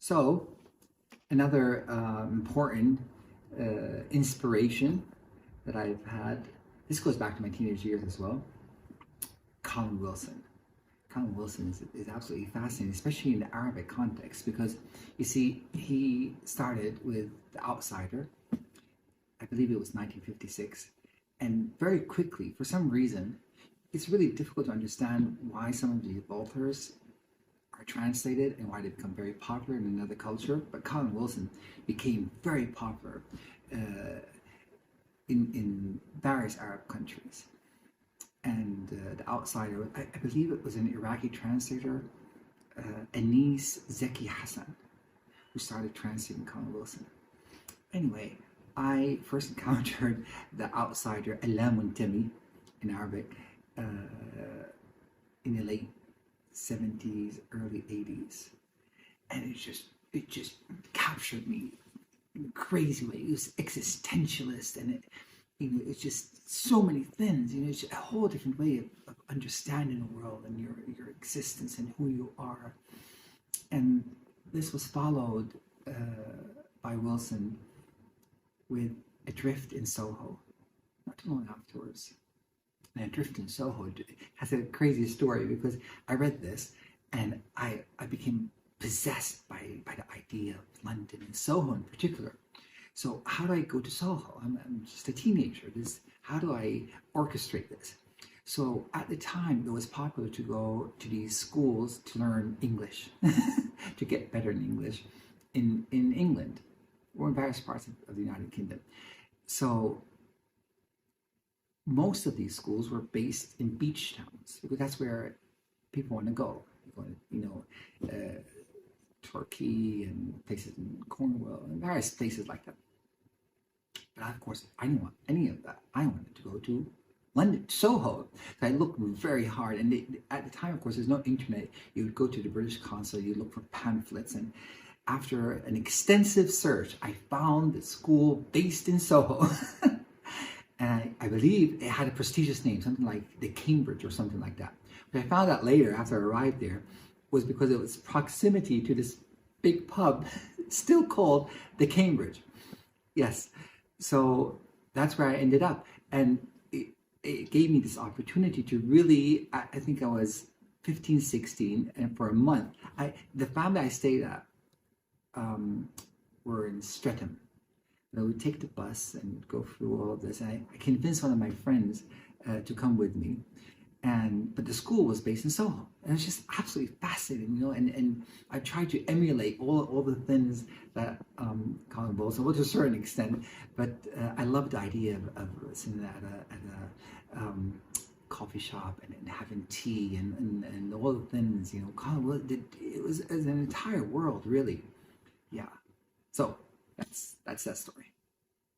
So, another important inspiration that I've had, this goes back to my teenage years as well, Colin Wilson. Colin Wilson is absolutely fascinating, especially in the Arabic context, because you see, he started with The Outsider. I believe it was 1956. And very quickly, for some reason, it's really difficult to understand why some of these authors are translated and why they become very popular in another culture. But Colin Wilson became very popular in various Arab countries. And The Outsider, I believe it was an Iraqi translator, Anis Zeki Hassan, who started translating Colin Wilson. Anyway, I first encountered The Outsider, Alam Temi, in Arabic, in the late 70s, early 80s. And it just captured me in a crazy way. It was existentialist, and it's just so many things. It's a whole different way of understanding the world and your existence and who you are. And this was followed by Wilson with Adrift in Soho, not too long afterwards. And Adrift in Soho has a crazy story, because I read this and I became possessed by the idea of London and Soho in particular. So how do I go to Soho? I'm just a teenager. How do I orchestrate this? So at the time, it was popular to go to these schools to learn English, to get better in English in England or in various parts of the United Kingdom. So most of these schools were based in beach towns, because that's where people want to go. Turkey and places in Cornwall and various places like that. But of course, I didn't want any of that. I wanted to go to London, Soho. So I looked very hard. And at the time, of course, there's no internet. You would go to the British consulate, you look for pamphlets. And after an extensive search, I found the school based in Soho. And I believe it had a prestigious name, something like the Cambridge or something like that. But I found out later, after I arrived there, was because it was proximity to this big pub, still called the Cambridge. Yes. So that's where I ended up. And it gave me this opportunity to really, I think I was 15, 16, and for a month, the family I stayed at were in Streatham. We would take the bus and go through all of this. And I convinced one of my friends to come with me. But the school was based in Soho. And it's just absolutely fascinating, and I tried to emulate all the things that Colin Wilson, well, to a certain extent, but I loved the idea of sitting at a coffee shop and having tea and all the things, Colin Wilson, it was an entire world, really. Yeah. So that's that story.